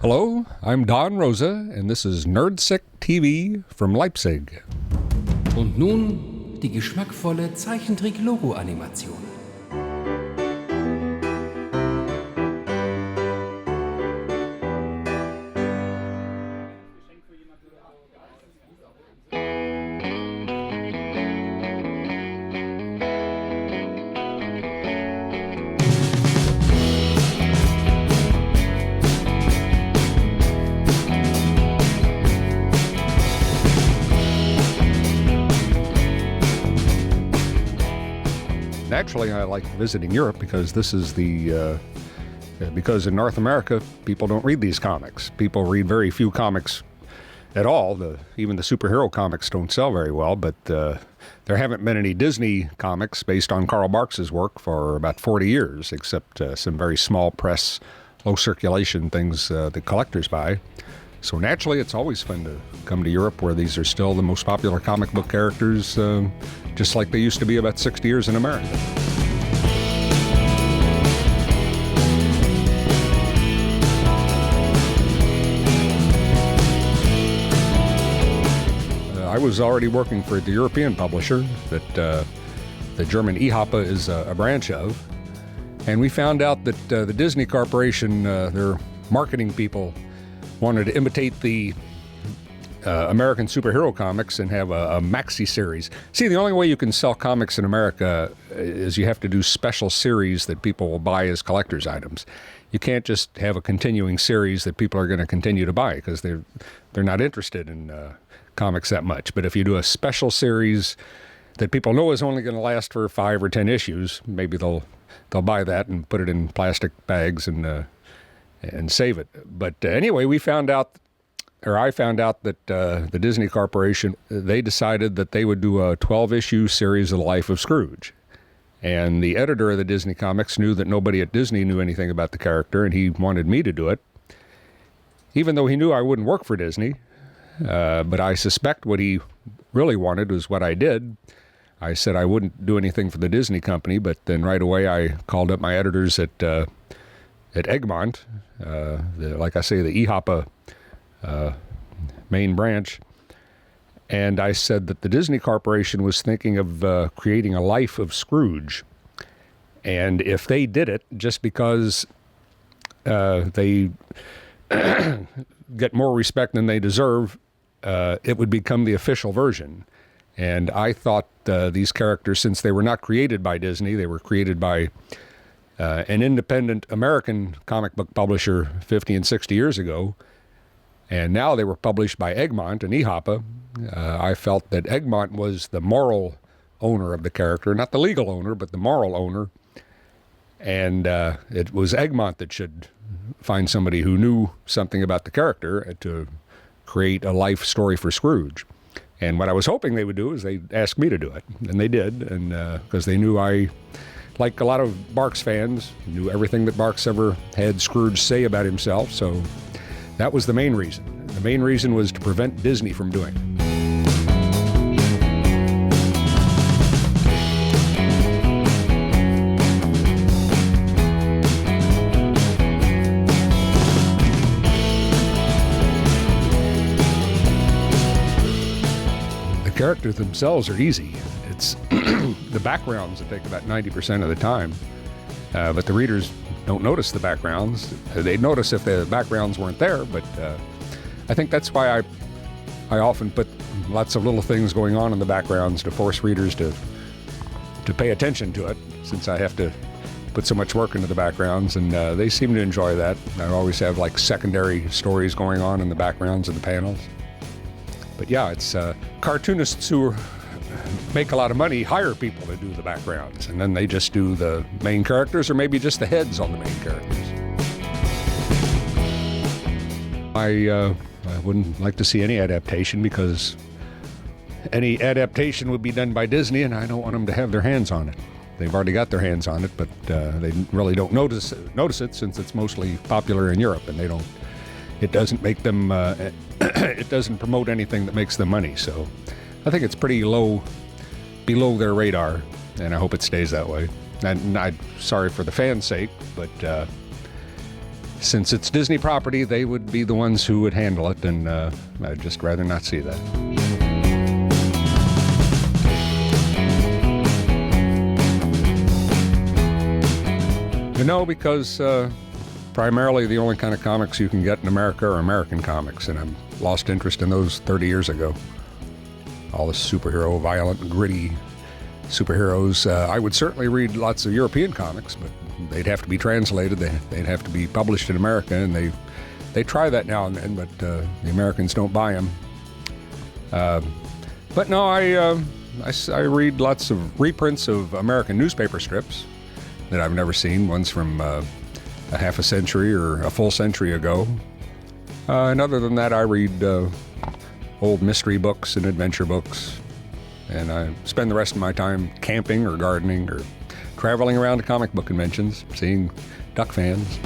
Hello, I'm Don Rosa, and this is Nerdzig TV from Leipzig. Und nun die geschmackvolle Zeichentrick-Logo-Animation. Naturally, I like visiting Europe because this is because in North America, people don't read these comics. People read very few comics at all. Even the superhero comics don't sell very well, but there haven't been any Disney comics based on Karl Barks's work for about 40 years, except some very small press, low circulation things that collectors buy. So naturally, it's always fun to come to Europe where these are still the most popular comic book characters, just like they used to be about 60 years in America. I was already working for the European publisher that the German EHOPA is a branch of, and we found out that the Disney Corporation, their marketing people, wanted to imitate the American superhero comics and have a maxi series. See, the only way you can sell comics in America is you have to do special series that people will buy as collector's items. You can't just have a continuing series that people are going to continue to buy because they're not interested in comics that much. But if you do a special series that people know is only going to last for 5 or 10 issues, maybe they'll buy that and put it in plastic bags and save it. But anyway, I found out that the Disney Corporation, they decided that they would do a 12-issue series of the life of Scrooge. And the editor of the Disney Comics knew that nobody at Disney knew anything about the character, and he wanted me to do it, even though he knew I wouldn't work for Disney. But I suspect what he really wanted was what I did. I said I wouldn't do anything for the Disney company, but then right away I called up my editors at Egmont, like I say, the EHOPA main branch, and I said that the Disney Corporation was thinking of creating a life of Scrooge, and if they did it just because they get more respect than they deserve, it would become the official version. And I thought these characters, since they were not created by Disney, they were created by an independent American comic book publisher 50 and 60 years ago, and now they were published by Egmont and EHOPA. I felt that Egmont was the moral owner of the character, not the legal owner, but the moral owner. And it was Egmont that should find somebody who knew something about the character to create a life story for Scrooge. And what I was hoping they would do is they'd ask me to do it, and they did, and because they knew I, like a lot of Barks fans, knew everything that Barks ever had Scrooge say about himself, so that was the main reason. The main reason was to prevent Disney from doing it. The characters themselves are easy. It's the backgrounds that take about 90% of the time, but the readers don't notice the backgrounds. They'd notice if the backgrounds weren't there, but I think that's why I often put lots of little things going on in the backgrounds to force readers to pay attention to it, since I have to put so much work into the backgrounds, and they seem to enjoy that. I always have like secondary stories going on in the backgrounds of the panels. But yeah, it's cartoonists who make a lot of money hire people to do the backgrounds, and then they just do the main characters, or maybe just the heads on the main characters. I wouldn't like to see any adaptation, because any adaptation would be done by Disney, and I don't want them to have their hands on it. They've already got their hands on it, but they really don't notice it, since it's mostly popular in Europe, and it doesn't make them, it doesn't promote anything that makes them money. So I think it's pretty below their radar, and I hope it stays that way. And I'm sorry for the fans' sake, but since it's Disney property, they would be the ones who would handle it, and I'd just rather not see that. No, because primarily the only kind of comics you can get in America are American comics, and I've lost interest in those 30 years ago. All the superhero, violent, gritty superheroes. I would certainly read lots of European comics, but they'd have to be translated. They'd have to be published in America, and they try that now and then, but the Americans don't buy them. But no, I read lots of reprints of American newspaper strips that I've never seen, ones from a half a century or a full century ago. And other than that, I read old mystery books and adventure books. And I spend the rest of my time camping or gardening or traveling around to comic book conventions, seeing duck fans.